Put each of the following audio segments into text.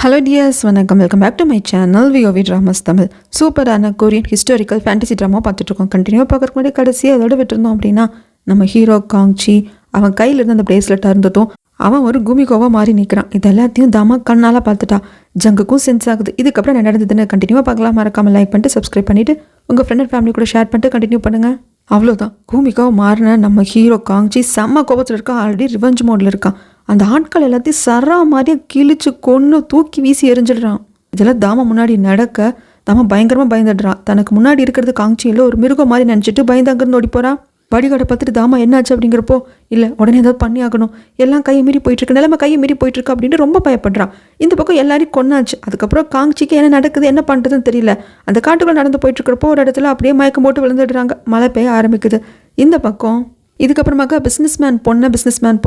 Hello dears, வணக்கம். Welcome back to my channel VOV dramas Tamil. சூப்பரான Korean historical fantasy drama பார்த்துட்ருக்கோம். கண்டினியூவாக பார்க்குறக்கு முன்னாடி கடைசியாக அதோட விட்டுருந்தோம் அப்படின்னா, நம்ம ஹீரோ காங்ச்சி அவன் கையில் இருந்து அந்த பிரேஸ்லெட்டாக இருந்ததும் அவன் ஒரு குமிகோவாக மாறி நிற்கிறான். இது எல்லாத்தையும் தாமா கண்ணால் பார்த்துட்டா. ஜங்குக்கும் சென்ஸ் ஆகுது. இதுக்கப்புறம் என்ன நடந்ததுன்னு கண்டினியூவாக பார்க்கலாம். மறக்காமல் லைக் பண்ணிட்டு சப்ஸ்கிரைப் பண்ணிவிட்டு உங்கள் ஃப்ரெண்ட் அண்ட் ஃபேமிலி கூட ஷேர் பண்ணிட்டு கண்டினியூ பண்ணுங்கள். அவ்வளோதான், பூமிக்காவை மாறின நம்ம ஹீரோ காங்ச்சி செம்ம கோபத்தில் இருக்கான். ஆல்ரெடி ரிவெஞ்ச் மோடில் இருக்கான். அந்த ஆட்கள் எல்லாத்தையும் சரா மாதிரியே கிழிச்சு கொன்று தூக்கி வீசி எரிஞ்சிடுறான். இதெல்லாம் தாமா முன்னாடி நடக்க தாமா பயங்கரமாக பயந்துடுறான். தனக்கு முன்னாடி இருக்கிறது காங்ச்சியில் ஒரு மிருகம் மாதிரி நினச்சிட்டு பயந்து அங்கிருந்து ஓடி போகிறான். வடிகாடை பார்த்துட்டு தாமா என்னாச்சு அப்படிங்கிறப்போ, இல்லை உடனே ஏதாவது பண்ணி ஆகணும், எல்லாம் கையை மீறி போயிட்டுருக்கு, நிலைமை கையை மீறி போயிட்டுருக்கு அப்படின்ட்டு ரொம்ப பயப்படுறான். இந்த பக்கம் எல்லாரையும் கொன்னாச்சு. அதுக்கப்புறம் காங்ச்சிக்கு என்ன நடக்குது என்ன பண்ணுறதுன்னு தெரியல. அந்த காட்டுக்குள்ள நடந்து போயிட்டுருக்கிறப்போ ஒரு இடத்துல அப்படியே மயக்கம் போட்டு விழுந்துடுறாங்க. மழை பெய்ய ஆரம்பிக்குது. இந்த பக்கம் இதுக்கப்புறமாக்கா பிஸ்னஸ்மேன் பொண்ணு, பிஸ்னஸ்மேன்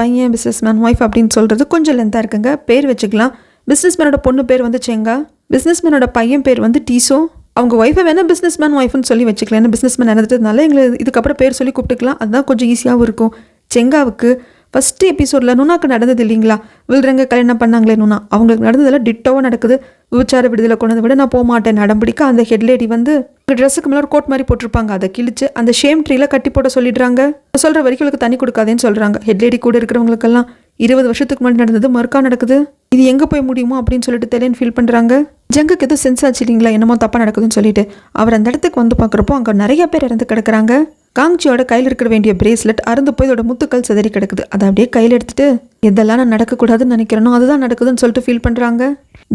பையன், பிஸ்னஸ்மேன் ஒய்ஃப் அப்படின்னு சொல்கிறது கொஞ்சம் லென்த்தாக இருக்குங்க. பேர் வச்சுக்கலாம். பிஸ்னஸ்மேனோட பொண்ணு பேர் வந்து செங்கா, பிஸ்னஸ்மேனோட பையன் பேர் வந்து டீசோ. அவங்க ஒய்ஃபை வேணால் பிஸ்னஸ்மேன் ஒய்ஃப்னு சொல்லி வச்சுக்கலாம். ஏன்னா பிஸ்னஸ்மேன் இறந்துட்டதுனால எங்களுக்கு இதுக்கப்புறம் பேர் சொல்லி கூப்பிட்டுக்கலாம். அதுதான் கொஞ்சம் ஈஸியாகவும் இருக்கும். செங்காவுக்கு ஃபஸ்ட்டு எபிசோடில் நுனாக்கு நடந்தது இல்லைங்களா, வில்றங்க கல்யாணம் பண்ணாங்களே நுனா, அவங்களுக்கு நடந்ததெல்லாம் டிட்டோவாக நடக்குது. விபச்சார விடுதலை கொண்டதை விட நான் போக மாட்டேன் நடம்பிடிக்க அந்த ஹெட்லேடி வந்து ட்ரெஸ்ஸுக்கு மேலே ஒரு கோட் மாதிரி போட்டிருப்பாங்க, அதை கிழிச்சு அந்த ஷேம் ட்ரீல கட்டி போட சொல்லிடுறாங்க. சொல்கிற வரைக்கும் அவளுக்கு தண்ணி கொடுக்காதேன்னு சொல்கிறாங்க. ஹெட்லேடி கூட இருக்கிறவங்களுக்கெல்லாம் 20 வருஷத்துக்கு முன்னாடி நடந்தது மறுக்கா நடக்குது. இது எங்கே போய் முடியுமோ அப்படின்னு சொல்லிட்டு தெரியன்னு ஃபீல் பண்ணுறாங்க. ஜங்குக்கு எதுவும் சென்ஸ் ஆச்சு இல்லைங்களா, என்னமோ தப்பாக நடக்குதுன்னு சொல்லிட்டு அவர் அந்த இடத்துக்கு வந்து பார்க்குறப்போ அங்கே நிறைய பேர் இறந்து கிடக்குறாங்க. காங்ச்சியோட கையில் இருக்கிற வேண்டிய பிரேஸ்லெட் அறுந்து போய் இதோட முத்துக்கள் சிதறி கிடக்குது. அதை அப்படியே கையில் எடுத்துட்டு எதெல்லாம் நான் நடக்கக்கூடாதுன்னு நினைக்கிறேனோ அதுதான் நடக்குதுன்னு சொல்லிட்டு ஃபீல் பண்ணுறாங்க.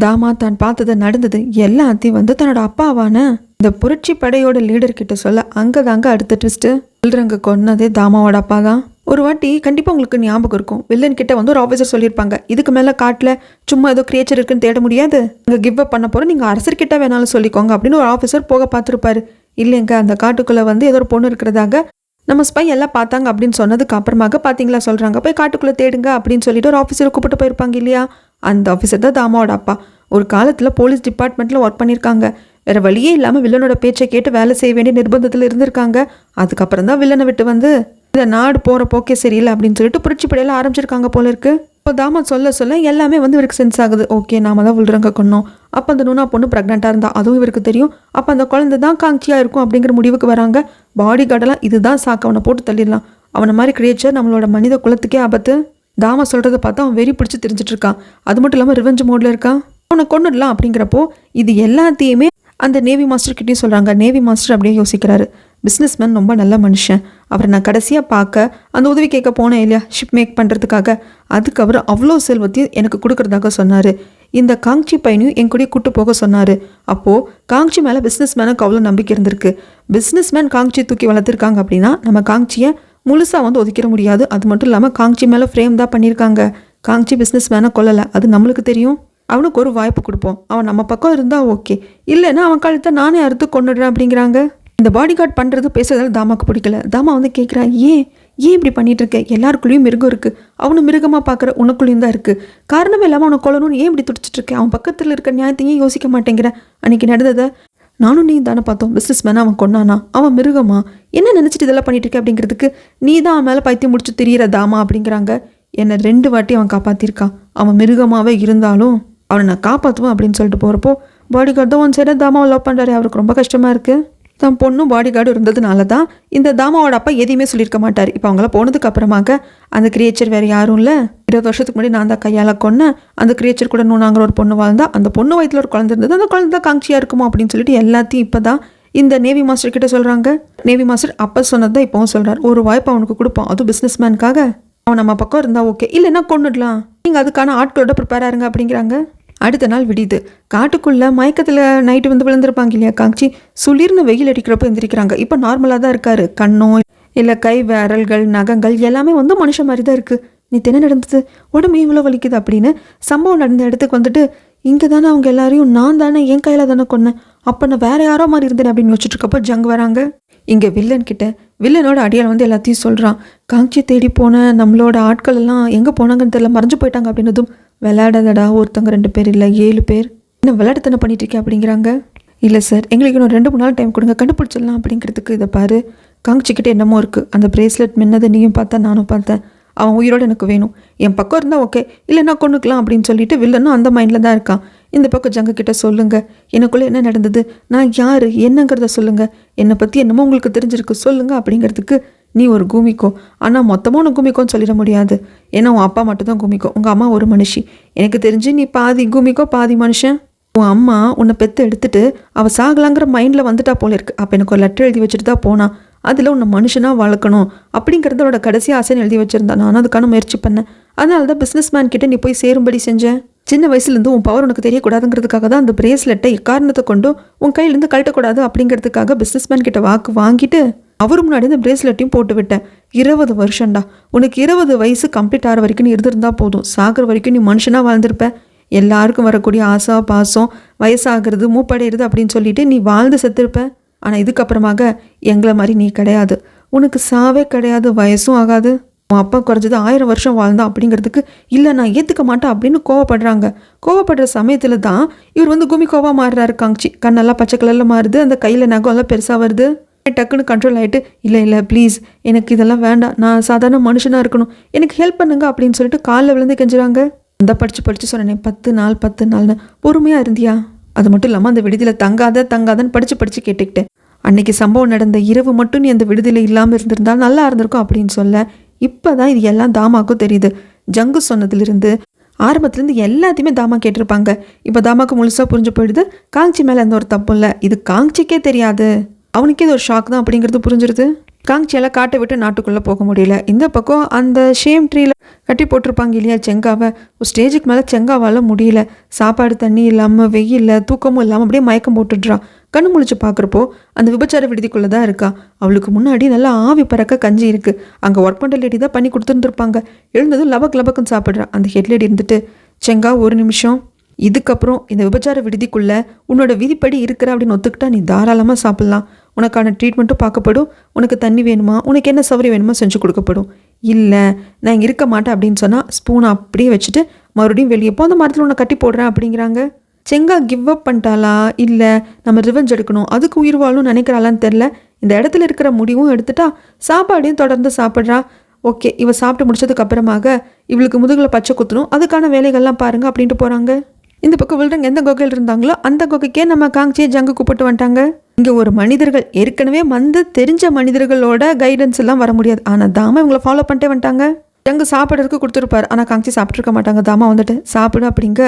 தாமா தான் பார்த்தது நடந்தது எல்லாத்தையும் வந்து தன்னோட அப்பாவான இந்த புரட்சி படையோட லீடர் கிட்ட சொல்ல அங்கே தாங்க அடுத்த ட்விஸ்ட்டு. வில்றங்க கொன்னதே தாமாவோட அப்பா தான். ஒரு வாட்டி கண்டிப்பாக உங்களுக்கு ஞாபகம் இருக்கும், வில்லன் கிட்ட வந்து ஒரு ஆஃபீஸர் சொல்லியிருப்பாங்க, இதுக்கு மேலே காட்டில் சும்மா ஏதோ கிரியேச்சர் இருக்குன்னு தேட முடியாது, அங்கே கிவ் அப் பண்ண போகிறோம், நீங்கள் அரசர்கிட்ட வேணாலும் சொல்லிக்கோங்க அப்படின்னு ஒரு ஆஃபீஸர் போக பார்த்துருப்பாரு. இல்லைங்க, அந்த காட்டுக்குள்ளே வந்து ஏதோ ஒரு பொண்ணு இருக்கிறதாக நம்ம ஸ்பை எல்லாம் பார்த்தாங்க அப்படின்னு சொன்னதுக்கு அப்புறமாக பார்த்தீங்களா சொல்கிறாங்க, போய் காட்டுக்குள்ளே தேடுங்க அப்படின்னு சொல்லிட்டு ஒரு ஆஃபீஸரை கூப்பிட்டு போயிருப்பாங்க இல்லையா. அந்த ஆஃபீஸர் தான் தாமாவோட அப்பா. ஒரு காலத்தில் போலீஸ் டிபார்ட்மெண்ட்டில் ஒர்க் பண்ணியிருக்காங்க. வேறு வழியே இல்லாமல் வில்லனோட பேச்சை கேட்டு வேலை செய்ய வேண்டிய நிர்பந்தத்தில் இருந்திருக்காங்க. அதுக்கப்புறம் தான் வில்லனை விட்டு வந்து இந்த நாடு போகிற போக்கே சரியில்லை அப்படின்னு சொல்லிட்டு புரட்சி படையெல்லாம் ஆரம்பிச்சிருக்காங்க போல இருக்கு. இப்போ தாமா சொல்ல எல்லாமே வந்து இவருக்கு சென்ஸ் ஆகுது. ஓகே, நாம தான் வில்றங்க கொன்னோம். அப்போ அந்த நுனா பொண்ணு ப்ரெக்னெண்ட்டாக இருந்தா, அதுவும் இவருக்கு தெரியும். அப்போ அந்த குழந்தை தான் காங்ச்சியாக இருக்கும் அப்படிங்கிற முடிவுக்கு வராங்க. பாடி கார்டெல்லாம் இதுதான் சாக்கு, அவனை போட்டு தள்ளிடலாம், அவனை மாதிரி கிரியேச்சர் நம்மளோட மனித குலத்துக்கே ஆபத்து. தாமா சொல்கிறத பார்த்தா அவன் வெறி பிடிச்சி தெரிஞ்சிட்டு இருக்கான். அது மட்டும் இல்லாமல் ரிவெஞ்ச் மோடில் இருக்கான். அவனை கொண்டுடலாம் அப்படிங்கிறப்போ இது எல்லாத்தையுமே அந்த நேவி மாஸ்டர் கிட்டேயும் சொல்கிறாங்க. நேவி மாஸ்டர் அப்படியே யோசிக்கிறாரு, பிஸ்னஸ்மேன் ரொம்ப நல்ல மனுஷன், அவரை நான் கடைசியாக பார்க்க அந்த உதவி கேட்க போனேன் இல்லையா ஷிப் மேக் பண்ணுறதுக்காக, அதுக்கு அவர் அவ்வளோ செல்வத்தையும் எனக்கு கொடுக்குறதாக சொன்னார். இந்த காங்ச்சி பையனையும் என் கூடயே கூட்டு போக சொன்னார். அப்போது காங்ச்சி மேலே பிஸ்னஸ்மேனுக்கு அவ்வளோ நம்பிக்கை இருந்திருக்கு. பிஸ்னஸ்மேன் காங்ச்சி தூக்கி வளர்த்துருக்காங்க அப்படின்னா நம்ம காங்ச்சியை முழுசாக வந்து ஒதுக்கிற முடியாது. அது மட்டும் இல்லாமல் காங்ச்சி மேலே ஃப்ரேம் தான் பண்ணியிருக்காங்க. காங்ச்சி பிஸ்னஸ்மேனை கொல்லலை, அது நம்மளுக்கு தெரியும். அவனுக்கு ஒரு வாய்ப்பு கொடுப்போம், அவன் நம்ம பக்கம் இருந்தால் ஓகே, இல்லைன்னா அவன் கழுத்தை நானே அறுத்து கொண்டுடுறேன் அப்படிங்கிறாங்க. இந்த பாடி கார்டு பண்ணுறது பேசுறதால தாமாவுக்கு பிடிக்கல. தாமா வந்து கேட்குறா, ஏன் இப்படி பண்ணிட்டு இருக்க, எல்லாருக்குள்ளேயும் மிருகம் இருக்குது, அவனு மிருகமாக பார்க்குற உனக்குள்ளேயும் தான் இருக்குது, காரணமே இல்லாமல் அவனை கொல்லணும்னு ஏன் இப்படி துடிச்சிட்டு இருக்கேன், அவன் பக்கத்தில் இருக்க நியாயத்தையும் யோசிக்க மாட்டேங்கிறேன். அன்றைக்கி நடந்ததை நானும் நீ தானே பார்த்தோம், பிஸ்னஸ்மேனை அவன் கொன்னானா, அவன் மிருகமா, என்ன நினச்சிட்டு இதெல்லாம் பண்ணிட்டு இருக்கேன் அப்படிங்கிறதுக்கு நீ தான் அவன் மேலே பைத்தியம் முடிச்சு தெரியிற தாமா அப்படிங்கிறாங்க. என்னை 2 வாட்டி அவன் காப்பாற்றிருக்கான், அவன் மிருகமாகவே இருந்தாலும் அவனை நான் காப்பாற்றுவேன் அப்படின்னு சொல்லிட்டு போகிறப்போ பாடி கார்டு தான் ஒன் சைடாக தாமாவை லவ் பண்ணுறாரு. அவருக்கு ரொம்ப கஷ்டமாக இருக்குது. தான் பொண்ணும் பாடி கார்டு இருந்ததுனால தான் இந்த தாமாவோட அப்பா எதையுமே சொல்லியிருக்க மாட்டார். இப்போ அவங்களாம் போனதுக்கு அப்புறமாக அந்த கிரியேச்சர் வேறு யாரும் இல்லை, 20 வருஷத்துக்கு முன்னாடி நான் தான் கையால் கொன்னேன், அந்த கிரியேச்சர் கூட நூனாங்கிற ஒரு பொண்ணு வாழ்ந்தா, அந்த பொண்ணு வயிற்றில் ஒரு குழந்தை இருந்தது, அந்த குழந்தை தான் காங்ச்சியாக இருக்குமோ அப்படின்னு சொல்லிட்டு எல்லாத்தையும் இப்போ தான் இந்த நேவி மாஸ்டர் கிட்ட சொல்கிறாங்க. நேவி மாஸ்டர் அப்போ சொன்னது தான் இப்போவும் சொல்கிறார், ஒரு வாய்ப்பு அவனுக்கு கொடுப்போம், அதுவும் பிஸ்னஸ்மேனுக்காக, அவன் நம்ம பக்கம் இருந்தால் ஓகே, இல்லைன்னா கொண்டுடலாம், நீங்கள் அதுக்கான ஆட்களோட ப்ரிப்பேர் ஆருங்க அப்படிங்கிறாங்க. அடுத்த நாள் விடியுது. காட்டுக்குள்ளே மயக்கத்தில் நைட்டு வந்து விழுந்திருப்பாங்க இல்லையா காங்ச்சி, சுளிர்னு வெயில் அடிக்கிறப்போ எந்திரிக்கிறாங்க. இப்போ நார்மலாக தான் இருக்காரு. கண்ணோ இல்லை கை விரல்கள் நகங்கள் எல்லாமே வந்து மனுஷன் மாதிரி தான் இருக்குது. நீ என்ன நடந்தது, உடம்பு இவ்வளோ வலிக்குது அப்படின்னு சம்பவம் நடந்த இடத்துக்கு வந்துட்டு, இங்கே தானே அவங்க எல்லாரையும் நான் தானே என் கையில் தானே கொன்னேன், அப்போ நான் வேறு யாரோ மாதிரி இருந்தேன் அப்படின்னு வச்சுட்டு இருக்கப்போ ஜங் வராங்க. இங்கே வில்லன் கிட்ட வில்லனோட அடியால் வந்து எல்லாத்தையும் சொல்கிறான். காங்ச்சியை தேடி போன நம்மளோட ஆட்கள் எல்லாம் எங்கே போனாங்கன்னு தெரியல, மறைஞ்சு போயிட்டாங்க அப்படின்னதும், விளையாடாதடா, ஒருத்தவங்க 2 பேர் இல்லை 7 பேர், என்ன விளையாட்டுத்தனை பண்ணிட்டு இருக்கேன் அப்படிங்கிறாங்க. இல்லை சார், எங்களுக்கு இன்னும் 2-3 நாள் டைம் கொடுங்க, கண்டுபிடிச்சிடலாம் அப்படிங்கிறதுக்கு. இதை பாரு, காங்ச்சிக்கிட்ட என்னமோ இருக்குது, அந்த பிரேஸ்லெட் மின்னதை நீயும் பார்த்தா நானும் பார்த்தேன், அவன் உயிரோடு எனக்கு வேணும், என் பக்கம் இருந்தால் ஓகே, இல்லைன்னா கொண்டுக்கலாம் அப்படின்னு சொல்லிட்டு வில்லனும் அந்த மைண்டில் தான் இருக்கான். இந்த பக்கம் ஜங்கு கிட்ட சொல்லுங்கள், எனக்குள்ளே என்ன நடந்தது, நான் யார் என்னங்கிறத சொல்லுங்கள், என்னை பற்றி என்னமோ உங்களுக்கு தெரிஞ்சிருக்கு சொல்லுங்கள் அப்படிங்கிறதுக்கு நீ ஒரு கூமிக்கோ. ஆனால் மொத்தமாக உனக்கு கூமிக்கோன்னு சொல்லிட முடியாது. ஏன்னா உன் அப்பா மட்டும்தான் கூமிக்கோ, உங்கள் அம்மா ஒரு மனுஷி. எனக்கு தெரிஞ்சு நீ பாதி கூமிக்கோ பாதி மனுஷன். உன் அம்மா உன்னை பெற்று எடுத்துட்டு அவள் சாகலாங்கிற மைண்டில் வந்துட்டா போல இருக்கு. அப்போ எனக்கு ஒரு லெட்டர் எழுதி வச்சுட்டு தான் போனான். அதில் உன்னை மனுஷனாக வளர்க்கணும் அப்படிங்கிறதோட கடைசி ஆசைன்னு எழுதி வச்சுருந்தான். நான் அதுக்கான முயற்சி பண்ணேன். அதனால தான் பிஸ்னஸ் மேன் கிட்டே நீ போய் சேரும்படி செஞ்சேன். சின்ன வயசுலேருந்து உன் பவர் உனக்கு தெரியக்கூடாதுங்கிறதுக்காக தான் அந்த பிரேஸ்லெட்டை எக்காரணத்தை கொண்டும் உன் கையிலேருந்து கழட்டக்கூடாது அப்படிங்கிறதுக்காக பிஸ்னஸ் மேன் கிட்ட வாக்கு வாங்கிட்டு அவரு முன்னாடி இந்த பிரேஸ்லெட்டையும் போட்டு விட்டேன். 20 வருஷம்டா. உனக்கு 20 வயசு கம்ப்ளீட் ஆகிற வரைக்கும் நீ இருந்திருந்தா போதும். சாகிற வரைக்கும் நீ மனுஷனாக வாழ்ந்திருப்ப. எல்லாருக்கும் வரக்கூடிய ஆசை பாசம் வயசாகிறது மூப்படைகிறது அப்படின்னு சொல்லிட்டு நீ வாழ்ந்து செத்துருப்ப. ஆனால் இதுக்கப்புறமாக எங்களை மாதிரி நீ கிடையாது. உனக்கு சாவே கிடையாது, வயசும் ஆகாது. உன் அப்பா குறைஞ்சது 1000 வருஷம் வாழ்ந்தான் அப்படிங்கிறதுக்கு இல்லை நான் ஏற்றுக்க மாட்டேன் அப்படின்னு கோவப்படுறாங்க. கோவப்படுற சமயத்தில் தான் இவர் வந்து குமிக்கோவாக மாறுறாரு. காங்ச்சி கண்ணெல்லாம் பச்சை கலரில் மாறுது, அந்த கையில் நகம்லாம் பெருசாக வருது. டக்குன்னு கண்ட்ரோல் ஆகிட்டு இல்லை ப்ளீஸ் எனக்கு இதெல்லாம் வேண்டாம், நான் சாதாரண மனுஷனாக இருக்கணும், எனக்கு ஹெல்ப் பண்ணுங்க அப்படின்னு சொல்லிட்டு காலில் விழுந்து கெஞ்சுறாங்க. அந்த படித்து சொன்னேன் 10 நாள்னு பொறுமையாக இருந்தியா? அது மட்டும் இல்லாமல் அந்த விடுதியில் தங்காதன்னு படித்து கேட்டுக்கிட்டேன். அன்னைக்கு சம்பவம் நடந்த இரவு மட்டும் நீ அந்த விடுதியில் இல்லாமல் இருந்திருந்தால் நல்லா இருந்திருக்கும் அப்படின்னு சொல்ல இப்போ தான் இது எல்லாம் தாமாக்கும் தெரியுது. ஜங்கு சொன்னதுலேருந்து ஆரம்பத்துலேருந்து எல்லாத்தையுமே தாமா கேட்டிருப்பாங்க. இப்போ தாமாக்கு முழுசாக புரிஞ்சு போயிடுது காங்ச்சி மேலே எந்த ஒரு தப்பும் இல்லை. இது காங்ச்சிக்கே தெரியாது, அவனுக்கே இது ஒரு ஷாக் தான் அப்படிங்கிறது புரிஞ்சிருது. காங்ச்சியெல்லாம் காட்டை விட்டு நாட்டுக்குள்ளே போக முடியல. இந்த பக்கம் அந்த ஷேம் ட்ரீல கட்டி போட்டிருப்பாங்க இல்லையா செங்காவை, ஒரு ஸ்டேஜுக்கு மேலே செங்காவால் முடியல. சாப்பாடு தண்ணி இல்லாமல் வெயில்ல தூக்கமும் இல்லாமல் அப்படியே மயக்கம் போட்டுடுறான். கண்ணு முழிச்சு பார்க்குறப்போ அந்த விபச்சார விடுதிக்குள்ளே தான் இருக்கா. அவளுக்கு முன்னாடி நல்லா ஆவி பறக்க கஞ்சி இருக்குது. அங்கே ஒர்க் பண்ணுற லேடி தான் பண்ணி கொடுத்துருந்துருப்பாங்க. எழுந்ததும் லபக்குன்னு சாப்பிட்றான். அந்த ஹெட் லேடி இருந்துட்டு செங்கா ஒரு நிமிஷம், இதுக்கப்புறம் இந்த விபச்சார விடுதிக்குள்ளே உன்னோட விதிப்படி இருக்கிற அப்படின்னு ஒத்துக்கிட்டா நீ தாராளமாக சாப்பிட்லாம். உனக்கான ட்ரீட்மெண்ட்டும் பார்க்கப்படும். உனக்கு தண்ணி வேணுமா, உனக்கு என்ன சௌகரியம் வேணுமோ செஞ்சு கொடுக்கப்படும். இல்லை நான் இங்கே இருக்க மாட்டேன் அப்படின்னு சொன்னால் ஸ்பூனை அப்படியே வச்சுட்டு மறுபடியும் வெளியே போ, அந்த மரத்தில் உன்னை கட்டி போடுறேன் அப்படிங்கிறாங்க. செங்கா கிவ் அப் பண்ணிட்டாளா இல்லை நம்ம ரிவெஞ்ச் எடுக்கணும் அதுக்கு உயிர் வாழணும்னு நினைக்கிறாளான்னு தெரில. இந்த இடத்துல இருக்கிற முடிவும் எடுத்துட்டா சாப்பாடையும் தொடர்ந்து சாப்பிட்றா. ஓகே, இவள் சாப்பிட்டு முடிச்சதுக்கு அப்புறமாக இவளுக்கு முதுகில் பச்சை குத்தணும், அதுக்கான வேலைகள்லாம் பாருங்கள் அப்படின்ட்டு போகிறாங்க. இந்த பக்கம் வில்றங்க எந்த குகையில் இருந்தாங்களோ அந்த குகைக்கே நம்ம காங்ச்சியை ஜங்கு கூப்பிட்டு வந்துட்டாங்க. இங்கே ஒரு மனிதர்கள் ஏற்கனவே தெரிஞ்ச மனிதர்களோட கைடன்ஸ் எல்லாம் வர முடியாது. ஆனால் தாமா இவங்களை ஃபாலோ பண்ணிட்டே வந்துட்டாங்க. ஜங்கு சாப்பிட்றதுக்கு கொடுத்துருப்பாரு, ஆனால் காங்ச்சி சாப்பிட்ருக்க மாட்டாங்க. தாமா வந்துட்டு சாப்பிடு அப்படிங்க.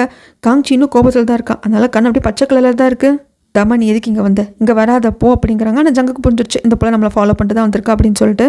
காங்ச்சி இன்னும் கோபத்தில் தான் இருக்கான். அதனால கண் அப்படியே பச்சை கலரில் தான் இருக்குது. தாமா நீ எதுக்கு இங்கே வந்த, இங்கே வராத போ அப்படிங்கிறாங்க. ஆனால் ஜங்குக்கு புரிஞ்சிருச்சு இந்த போல் நம்மளை ஃபாலோ பண்ணிட்டு தான் வந்திருக்கா அப்படின்னு சொல்லிட்டு.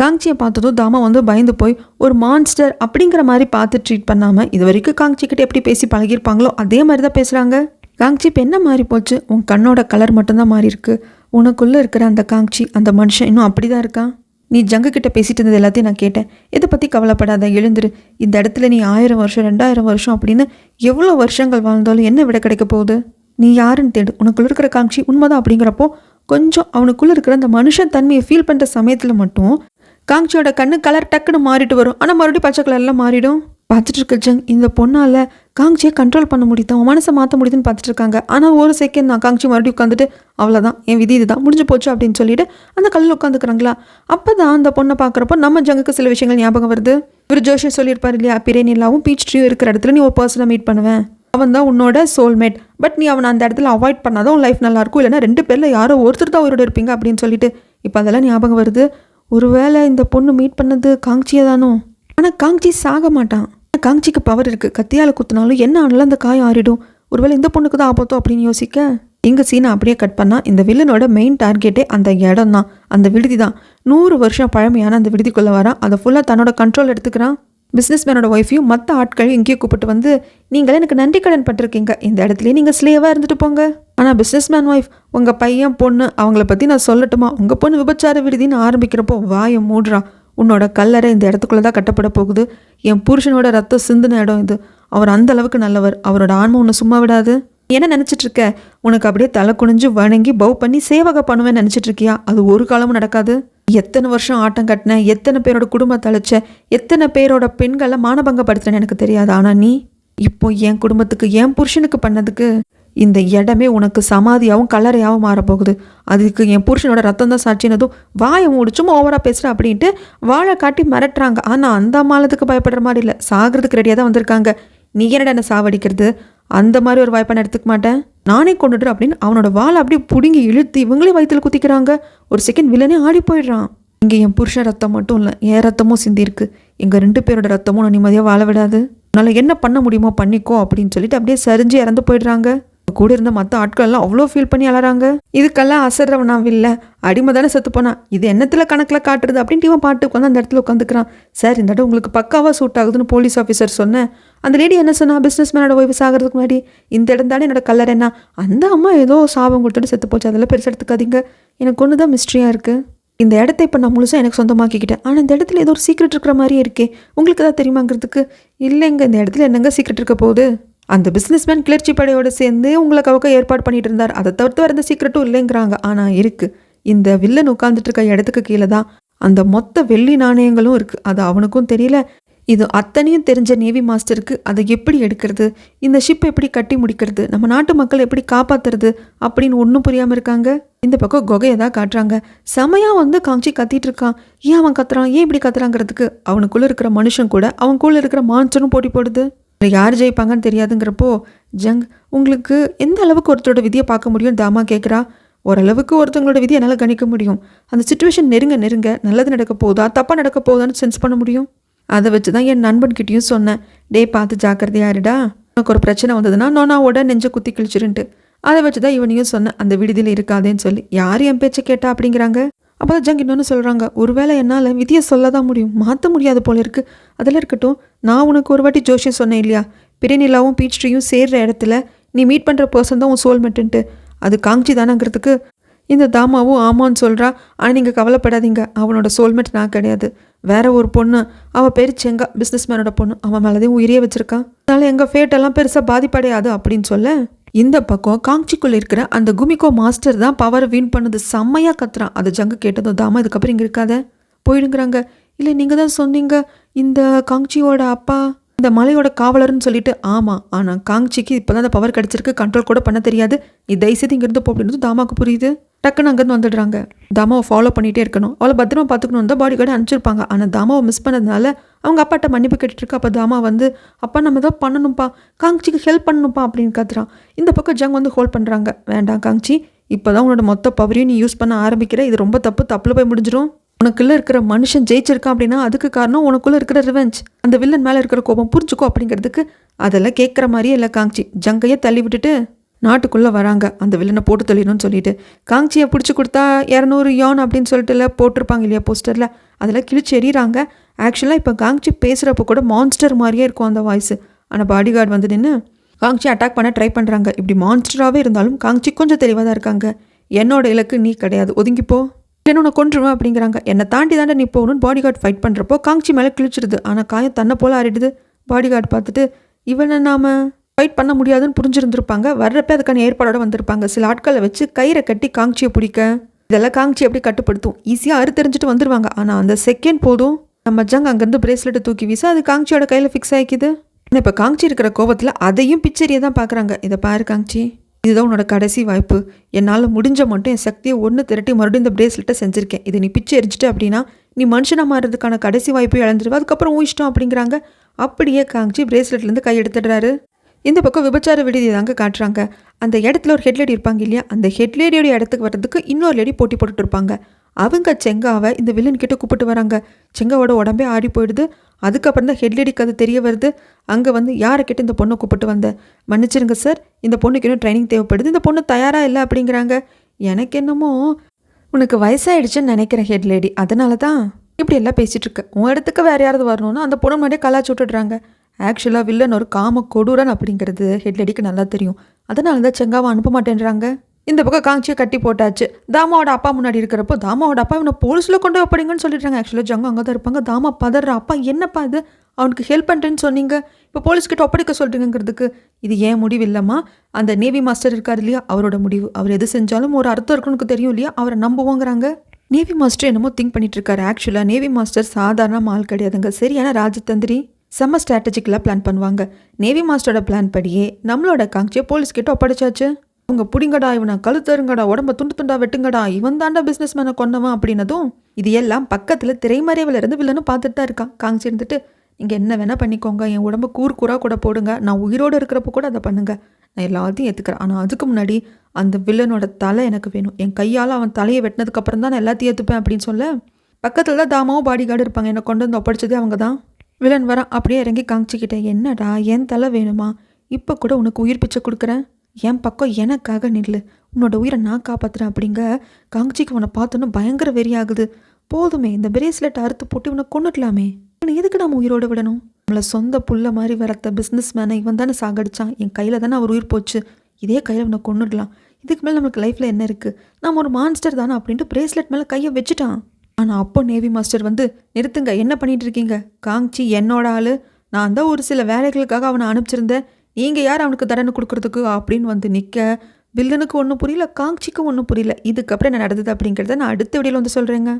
காங்ச்சியை பார்த்ததும் தாமா வந்து பயந்து போய் ஒரு மான்ஸ்டர் அப்படிங்கிற மாதிரி பார்த்து ட்ரீட் பண்ணாமல் இது வரைக்கும் காங்ச்சிக்கிட்ட எப்படி பேசி பழகிருப்பாங்களோ அதே மாதிரி தான் பேசுகிறாங்க. காங்ச்சி இப்போ என்ன மாறி போச்சு, உன் கண்ணோட கலர் மட்டும்தான் மாறி இருக்கு. உனக்குள்ளே இருக்கிற அந்த காங்ச்சி அந்த மனுஷன் இன்னும் அப்படி தான் இருக்கான். நீ ஜங்கு கிட்ட பேசிட்டு இருந்தது எல்லாத்தையும் நான் கேட்டேன். இதை பற்றி கவலைப்படாத, எழுந்துரு. இந்த இடத்துல நீ 1000 வருஷம் 2000 வருஷம் அப்படின்னு எவ்வளோ வருஷங்கள் வாழ்ந்தாலும் என்ன விட கிடைக்க போகுது? நீ யாருன்னு தேடு. உனக்குள்ள இருக்கிற காங்ச்சி உண்மைதான் அப்படிங்கிறப்போ கொஞ்சம் அவனுக்குள்ளே இருக்கிற அந்த மனுஷன் தன்மையை ஃபீல் பண்ணுற சமயத்தில் மட்டும் காங்ச்சியோட கண்ணு கலர் டக்குன்னு மாறிட்டு வரும். ஆனால் மறுபடியும் பச்சை கலர்லாம் மாறிடும். பார்த்துட்டு இருக்க ஜங் இந்த பொண்ணால் காங்ச்சியை கண்ட்ரோல் பண்ண முடியுது, அவன் மனசை மாற்ற முடியுதுன்னு பார்த்துட்டு இருக்காங்க. ஆனால் ஒரு செகண்ட் நான் காங்ச்சி மறுபடியும் உட்காந்துட்டு அவ்வளோதான் என் விதி இதுதான் முடிஞ்சு போச்சு அப்படின்னு சொல்லிட்டு அந்த கல்லில் உட்காந்துக்கிறாங்களா. அப்போ தான் அந்த பொண்ணை பார்க்குறப்போ நம்ம ஜங்குக்கு சில விஷயங்கள் ஞாபகம் வருது. இவர் ஜோஷி சொல்லியிருப்பார் இல்லையா, பிரேனிலாவும் பீச் ட்ரீயும் இருக்கிற இடத்துல நீ ஒரு பர்சனை மீட் பண்ணுவேன், அவன் தான் உன்னோட சோல்மேட். பட் நீ அவனை அந்த இடத்துல அவாய்ட் பண்ணாதான் உன் லைஃப் நல்லாயிருக்கும், இல்லைனா 2 பேரில் யாரோ ஒருத்தர் தான் அவரோட இருப்பீங்க அப்படின்னு சொல்லிட்டு இப்போ அதெல்லாம் ஞாபகம் வருது. ஒருவேளை இந்த பொண்ணு மீட் பண்ணது காங்ச்சியை தானோ? ஆனால் காங்ச்சி சாக மாட்டான். காங்ச்சிக்கு பவர் இருக்குது, கத்தியால் குத்தினாலும் என்ன ஆனாலும் அந்த காயம் ஆறிடும். ஒருவேளை இந்த பொண்ணுக்கு தான் ஆபத்தோ அப்படின்னு யோசிக்க இங்கே சீனை அப்படியே கட் பண்ணால் இந்த வில்லனோட மெயின் டார்கெட்டே அந்த இடம் தான், அந்த விடுதி தான். 100 வருஷம் பழமையான அந்த விடுதிக்குள்ளே வரான். அதை ஃபுல்லாக தன்னோட கண்ட்ரோல் எடுத்துக்கிறான். பிஸ்னஸ் மேனோட ஒய்ஃபையும் மற்ற ஆட்களையும் இங்கேயே கூப்பிட்டு வந்து நீங்களே எனக்கு நன்றி கடன் பட்டிருக்கீங்க, இந்த இடத்துலையே நீங்கள் ஸ்லேவாக இருந்துட்டு போங்க. ஆனால் பிஸ்னஸ் மேன் ஒய்ஃப் உங்கள் பையன் பொண்ணு அவங்கள பற்றி நான் சொல்லட்டுமா, உங்கள் பொண்ணு விபச்சார விடுதின்னு ஆரம்பிக்கிறப்போ வாயை மூடுறா. உன்னோட கல்லறை இந்த இடத்துக்குள்ளே தான் கட்டப்பட போகுது. என் புருஷனோட ரத்தம் சிந்தின இடம் இது. அவர் அந்த அளவுக்கு நல்லவர், அவரோட ஆன்மா உன்னை சும்மா விடாது. என்ன நினச்சிட்டு இருக்க, உனக்கு அப்படியே தலை குனிஞ்சு வணங்கி பவ் பண்ணி சேவகை பண்ணுவேன்னு நினச்சிட்டு இருக்கியா? அது ஒரு காலமும் நடக்காது. எத்தனை வருஷம் ஆட்டம் கட்டினேன், எத்தனை பேரோட குடும்பத்தை அழைச்ச, எத்தனை பேரோட பெண்களை மானபங்கப்படுத்தினேன்னு எனக்கு தெரியாது. ஆனால் நீ இப்போ என் குடும்பத்துக்கு என் புருஷனுக்கு பண்ணதுக்கு இந்த இடமே உனக்கு சமாதியாகவும் கல்லறையாகவும் மாறப்போகுது. அதுக்கு என் புருஷனோட ரத்தம் தான் சாட்சினதும் வாயை முடிச்சும் ஓவராக பேசுகிற அப்படின்ட்டு வாழை காட்டி மிரட்டுறாங்க. ஆனால் அந்த அம்மாளத்துக்கு பயப்படுற மாதிரி இல்லை, சாகிறதுக்கு ரெடியாக தான் வந்திருக்காங்க. நீ என்னடா என்ன சாவடிக்கிறது, அந்த மாதிரி ஒரு வாய்ப்பை நான் எடுத்துக்க மாட்டேன், நானே கொண்டுடுறேன் அப்படின்னு அவனோட வாழை அப்படியே பிடுங்கி இழுத்து இவங்களே வயிற்றுல குத்திக்கிறாங்க. ஒரு செகண்ட் வில்லனே ஆடி போயிடுறான். இங்கே என் புருஷன் ரத்தம் மட்டும் இல்லை, என் ரத்தமும் சிந்திருக்கு. எங்கள் 2 பேரோட ரத்தமும் நான் நிம்மதியாக வாழ விடாது. அதனால் என்ன பண்ண முடியுமோ பண்ணிக்கோ அப்படின்னு சொல்லிட்டு அப்படியே சரிஞ்சு இறந்து போயிடுறாங்க. கூட இருந்த மற்ற ஆட்கள் எல்லாம் அவ்வளோ ஃபீல் பண்ணி அழறாங்க. இதுக்கெல்லாம் அசர்றவனா இல்லை, அடிமை தானே செத்து போனா, இது என்னத்தில் கணக்கில் காட்டுறது அப்படின்ட்டு இவன் பாட்டு உட்காந்து அந்த இடத்துல உட்காந்துக்கிறான். சார் இந்த இடம் உங்களுக்கு பக்காவாக சூட் ஆகுதுன்னு போலீஸ் ஆஃபீஸர் சொன்னேன். அந்த லேடி என்ன சொன்னா, பிஸ்னஸ் மேனோட ஒய்ஃப் சாகிறதுக்கு முன்னாடி இந்த இடம் தானே என்னோட கல்லறை. என்ன அந்த அம்மா ஏதோ சாபம் கொடுத்துட்டு செத்து போச்சு, அதெல்லாம் பெருசாக எடுத்துக்காதீங்க, எனக்கு ஒன்று தான் மிஸ்ட்ரியாக இருக்குது. இந்த இடத்த இப்போ நான் முழுசாக எனக்கு சொந்தமாக்கிக்கிட்டேன், ஆனால் இந்த இடத்துல ஏதோ ஒரு சீக்ரெட் இருக்கிற மாதிரியே இருக்கே, உங்களுக்கு தான் தெரியுமாங்கிறதுக்கு. இல்லைங்க, இந்த இடத்துல என்னங்க சீக்ரெட் இருக்க போகுது, அந்த பிஸ்னஸ்மேன் கிளர்ச்சி படையோடு சேர்ந்து உங்களை கவக்க ஏற்பாடு பண்ணிட்டு இருந்தார், அதை தவிர்த்து வேறு எந்த சீக்ரெட்டும் இல்லைங்கிறாங்க. ஆனால் இருக்குது, இந்த வில்லன் உட்காந்துட்டு இருக்க இடத்துக்கு கீழே தான் அந்த மொத்த வெள்ளி நாணயங்களும் இருக்குது. அது அவனுக்கும் தெரியல. இது அத்தனையும் தெரிஞ்ச நேவி மாஸ்டருக்கு அதை எப்படி எடுக்கிறது, இந்த ஷிப்பை எப்படி கட்டி முடிக்கிறது, நம்ம நாட்டு மக்களை எப்படி காப்பாற்றுறது அப்படின்னு ஒன்றும் புரியாமல் இருக்காங்க. இந்த பக்கம் குகையை தான் காட்டுறாங்க. செமையாக காஞ்சி கத்திட்டு இருக்கான். ஏன் அவன் கத்துறான், ஏன் இப்படி கத்துறாங்கிறதுக்கு அவனுக்குள்ளே இருக்கிற மனுஷன் கூட அவனுக்குள்ளே இருக்கிற மான்ஸ்டரும் போட்டி போடுது. யார் ஜெயிப்பாங்கன்னு தெரியாதுங்கிறப்போ ஜங், உங்களுக்கு எந்த அளவுக்கு ஒருத்தரோட விதியை பார்க்க முடியும்னு தாமா கேட்குறா. ஓரளவுக்கு ஒருத்தவங்களோட விதியை என்னால் கணிக்க முடியும். அந்த சுச்சுவேஷன் நெருங்க நல்லது நடக்க போதா தப்பாக நடக்க போதான்னு சென்ஸ் பண்ண முடியும். அதை வச்சு தான் என் நண்பன்கிட்டையும் சொன்னேன், டே பார்த்து ஜாக்கிரதையாருடா, உனக்கு ஒரு பிரச்சனை வந்ததுன்னா நோனாவோட நெஞ்ச குத்தி கிழிச்சிருன்ட்டு. அதை வச்சு தான் இவனையும் சொன்னேன், அந்த விடுதியில் இருக்காதேன்னு சொல்லி. யார் என் பேச்சை கேட்டா அப்படிங்கிறாங்க. அப்போ தான் ஜங் இன்னொன்று சொல்கிறாங்க, ஒருவேளை என்னால் விதியை சொல்ல தான் முடியும், மாற்ற முடியாது போல இருக்குது. அதெல்லாம் இருக்கட்டும், நான் உனக்கு ஒரு வாட்டி ஜோஷியம் சொன்னேன் இல்லையா, பிரிநிலாவும் பீச் ட்ரீயும் சேர்ற இடத்துல நீ மீட் பண்ணுற பர்சன் தான் உன் சோல்மெட்டுன்ட்டு, அது காஞ்சி தானங்கிறதுக்கு இந்த தாமாவும் ஆமான்னு சொல்கிறா. ஆனால் நீங்கள் கவலைப்படாதீங்க, அவனோட சோல்மெட் நான் கிடையாது, வேற ஒரு பொண்ணு, அவள் பேர் செங்கா, பிஸ்னஸ் மேனோட பொண்ணு, அவன் மேலதையும் உயிரியே வச்சுருக்கான், அதனால் எங்கள் ஃபேட்டெல்லாம் பெருசாக பாதிப்படையாது அப்படின்னு சொல்ல, இந்த பக்கம் காஞ்சிக்குள்ளே இருக்கிற அந்த குமிகோ மாஸ்டர் தான் பவரை வின் பண்ணுது, செம்மையாக கத்துறான். அதை ஜங்கு கேட்டதும் தாமா இதுக்கப்புறம் இங்கே இருக்காத போயிடுங்கிறாங்க. இல்லை நீங்கள் தான் சொன்னீங்க இந்த காஞ்சியோட அப்பா இந்த மலையோட காவலர்னு சொல்லிட்டு. ஆமாம், ஆனால் காஞ்சிக்கு இப்போ தான் அந்த பவர் கிடச்சிருக்கு, கண்ட்ரோல் கூட பண்ண தெரியாது, நீ தயவுசெய்து இங்கேருந்து போ அப்படின்னு தாமாவுக்கு புரியுது. டக்குன்னு அங்கேருந்து வந்துடுறாங்க. தாமாவை ஃபாலோ பண்ணிகிட்டே இருக்கணும், அவளை பத்திரமா பார்த்துக்கணும் தான் பாடி கார்டு அனுப்பிச்சிருப்பாங்க. ஆனால் தாமாவை மிஸ் பண்ணதுனால அவங்க அப்பாட்ட மன்னிப்பு கேட்டுருக்கு. அப்போ தாமா அப்பா நம்ம தான் பண்ணணும்ப்பா, காங்சிக்கு ஹெல்ப் பண்ணணும்ப்பா அப்படின்னு கத்துறான். இந்த பக்கம் ஜங் ஹோல்ட் பண்ணுறாங்க. வேண்டாம் காங்சி, இப்போ தான் உன்னோட மொத்த பவரையும் நீ யூஸ் பண்ண ஆரம்பிக்கிற, இது ரொம்ப தப்பில் போய் முடிஞ்சிடும். உனக்குள்ளே இருக்கிற மனுஷன் ஜெயிச்சிருக்கான் அப்படின்னா அதுக்கு காரணம் உனக்குள்ளே இருக்கிற ரிவெஞ்ச், அந்த வில்லன் மேலே இருக்கிற கோபம், புரிஞ்சுக்கோ அப்படிங்கிறதுக்கு. அதெல்லாம் கேட்குற மாதிரியே இல்லை காங்சி. ஜங்கையே தள்ளி விட்டுட்டு நாட்டுக்குள்ளே வராங்க, அந்த வில்லனை போட்டு தள்ளிடணும்னு சொல்லிட்டு. காங்சியை பிடிச்சி கொடுத்தா 200 யோன் அப்படின்னு சொல்லிட்டுல போட்டிருப்பாங்க இல்லையா போஸ்டரில், அதில் கிழிச்சு எறிகிறாங்க. ஆக்சுவலாக இப்போ காங்சி பேசுகிறப்போ கூட மான்ஸ்டர் மாதிரியே இருக்கும் அந்த வாய்ஸ். ஆனால் பாடி கார்டு நின்று காங்சி அட்டாக் பண்ண ட்ரை பண்ணுறாங்க. இப்படி மான்ஸ்டராகவே இருந்தாலும் காங்சி கொஞ்சம் தெளிவாக தான் இருக்காங்க. என்னோட இலக்கு நீ கிடையாது, ஒதுங்கிப்போ, என்ன உன்னை கொன்றுவேன் அப்படிங்கிறாங்க. என்னை தாண்டி தாண்டா நீ போகணும்னு பாடி கார்டு ஃபைட் பண்ணுறப்போ காங்சி மேலே கிழிச்சிருது. ஆனால் காயம் தன்னை போல் ஆறிடுது. பாடி கார்டு பார்த்துட்டு இவனை நாம் ஃபைட் பண்ண முடியாதுன்னு புரிஞ்சிருந்துருப்பாங்க. வர்றப்ப அதுக்கான ஏற்பாடோடு வந்திருப்பாங்க. சில ஆட்களை வச்சு கயிறை கட்டி காங்சியை பிடிக்க, இதெல்லாம் காங்சி எப்படி கட்டுப்படுத்தும், ஈஸியாக அறுத்தெறிஞ்சிட்டு வந்துடுவாங்க. ஆனால் அந்த செகண்ட் போதும் நம்ம ஜங் அங்கேருந்து பிரேஸ்லெட்டை தூக்கி வீச அது காங்சியோட கையில் ஃபிக்ஸ் ஆகிக்குது. ஆனால் இப்போ காங்சி இருக்கிற கோபத்தில் அதையும் பிச்சரியை தான் பார்க்குறாங்க. இதை பாரு காங்சி, இதுதான் உன்னோட கடைசி வாய்ப்பு, என்னால் முடிஞ்ச மட்டும் என் சக்தியை ஒன்று திரட்டி மறுபடியும் இந்த பிரேஸ்லெட்டை செஞ்சுருக்கேன், இதை நீ பிச்சை எரிச்சிட்டு அப்படின்னா நீ மனுஷனாக மாறுறதுக்கான கடைசி வாய்ப்பை இழந்துருவா, அதுக்கப்புறம் இஷ்டம் அப்படிங்கிறாங்க. அப்படியே காங்சி பிரேஸ்லெட்லேருந்து கை எடுத்துடுறாரு. இந்த பக்கம் விபச்சார விடுதி தாங்க காட்டுறாங்க. அந்த இடத்துல ஒரு ஹெட்லேடி இருப்பாங்க இல்லையா, அந்த ஹெட்லேடியோட இடத்துக்கு வர்றதுக்கு இன்னொரு லேடி போட்டி போட்டுட்டு இருப்பாங்க. அவங்க செங்காவை இந்த வில்லன் கிட்ட கூப்பிட்டு வராங்க. செங்காவோட உடம்பே ஆடி போயிடுது. அதுக்கப்புறம் தான் ஹெட்லேடிக்கு அது தெரிய வருது. அங்கே யாரை கிட்ட இந்த பொண்ணை கூப்பிட்டு வந்தேன், மன்னிச்சிருங்க சார், இந்த பொண்ணுக்கு இன்னும் ட்ரைனிங் தேவைப்படுது, இந்த பொண்ணு தயாராக இல்லை அப்படிங்கிறாங்க. எனக்கு என்னமோ உனக்கு வயசாகிடுச்சுன்னு நினைக்கிறேன் ஹெட்லேடி, அதனால தான் இப்படி எல்லாம் பேசிகிட்டு இருக்கு. உன் இடத்துக்கு வேறு யாராவது வரணும்னா அந்த பொண்ணு முன்னாடியே கலாச்சி விட்டுடுறாங்க. ஆக்சுவலாக வில்லன் ஒரு காம கொடூரன் அப்படிங்கிறது ஹெட்லேடிக்கு நல்லா தெரியும். அதனால தான் செங்காவை அனுப்ப மாட்டேன்றாங்க. இந்த பக்கம் காங்சியை கட்டி போட்டாச்சு. தாமாவோட அப்பா முன்னாடி இருக்கிறப்போ தாமாவோட அப்பா இவனை போலீஸில் கொண்டு வைப்படிங்கன்னு சொல்லிடுறாங்க. ஆக்சுவலாக ஜங்கு அங்கே தான் இருப்பாங்க. தாமா பதற, அப்பா என்னப்பா இது, அவனுக்கு ஹெல்ப் பண்ணுறேன்னு சொன்னீங்க, இப்போ போலீஸ்கிட்ட ஒப்படைக்க சொல்கிறீங்கிறதுக்கு. இது ஏன் முடிவு இல்லைம்மா, அந்த நேவி மாஸ்டர் இருக்கார் இல்லையா, அவரோட முடிவு. அவர் எது செஞ்சாலும் ஒரு அர்த்தம் இருக்குன்னு தெரியும் இல்லையா, அவரை நம்புவோங்கிறாங்க. நேவி மாஸ்டர் என்னமோ திங்க் பண்ணிட்டு இருக்காரு. ஆக்சுவலாக நேவி மாஸ்டர் சாதாரண ஆள் கிடையாதுங்க, சரியான ராஜதந்திரி. செம்ம ஸ்ட்ராட்டஜிக்கலாக பிளான் பண்ணுவாங்க. நேவி மாஸ்டரோட பிளான் படியே நம்மளோட காங்சியை போலீஸ் கிட்ட ஒப்படைச்சாச்சு. அவங்க புடிங்கடா, இவனை கழுத்தருங்கடா, உடம்ப துண்டு துண்டா வெட்டுங்கடா, இவன் தாண்டா பிஸ்னஸ் மேனை கொன்னவன் அப்படின்னதும் இது எல்லாம் பக்கத்தில் திரைமறைவில் இருந்து வில்லனும் பார்த்துட்டு தான் இருக்கான். காங்சி இருந்துட்டு, நீங்கள் என்ன வேணால் பண்ணிக்கோங்க, என் உடம்ப கூறாக கூட போடுங்க, நான் உயிரோடு இருக்கிறப்ப கூட அதை பண்ணுங்க, நான் எல்லாத்தையும் ஏற்றுக்கிறேன். ஆனால் அதுக்கு முன்னாடி அந்த வில்லனோட தலை எனக்கு வேணும். என் கையால் அவன் தலையை வெட்டினதுக்கப்புறம் தான் நான் எல்லாத்தையும் ஏற்றுப்பேன் அப்படின்னு சொல்ல, பக்கத்தில் தான் தாமாவும் பாடி கார்டு இருப்பாங்க. என்னை கொண்டு வந்து ஒப்படைச்சதே அவங்க தான். வில்லன் வரான். அப்படியே இறங்கி காமிச்சிக்கிட்டேன், என்னடா என் தலை வேணுமா? இப்போ கூட உனக்கு உயிர் பிச்சை கொடுக்குறேன், என் பக்கம் எனக்காக நில்லு, உன்னோட உயிரை நான் காப்பாற்றுறேன் அப்படிங்க. காங்சிக்கு உன்னை பார்த்தோன்னு பயங்கர வெறியாகுது. போதுமே, இந்த பிரேஸ்லெட் அறுத்து போட்டு இவனை கொண்டுக்கலாமே, இவனை எதுக்கு நம்ம உயிரோடு விடணும்? நம்மளை சொந்த புள்ள மாதிரி வளர்த்த பிஸ்னஸ் மேனை இவன் தானே சாகடிச்சான், என் கையில் தானே அவர் உயிர் போச்சு, இதே கையில் இவனை கொண்டுடலாம், இதுக்கு மேலே நம்மளுக்கு லைஃப்பில் என்ன இருக்குது, நம்ம ஒரு மான்ஸ்டர் தானே அப்படின்ட்டு பிரேஸ்லெட் மேலே கையை வச்சுட்டான். ஆனால் அப்போ நேவி மாஸ்டர் வந்து, நிறுத்துங்க, என்ன பண்ணிட்டு இருக்கீங்க? காங்சி என்னோட ஆள், நான் தான் ஒரு சில வேலைகளுக்காக அவனை அனுப்பிச்சிருந்தேன், நீங்கள் யார் அவனுக்கு தண்டனை கொடுக்குறதுக்கு அப்படின்னு வந்து நிற்க, வில்லனுக்கு ஒன்றும் புரியல, காங்சிக்கும் ஒன்றும் புரியல. இதுக்கப்புறம் என்ன நடந்தது அப்படிங்கிறத நான் அடுத்த வீடியோவில் வந்து சொல்கிறேங்க.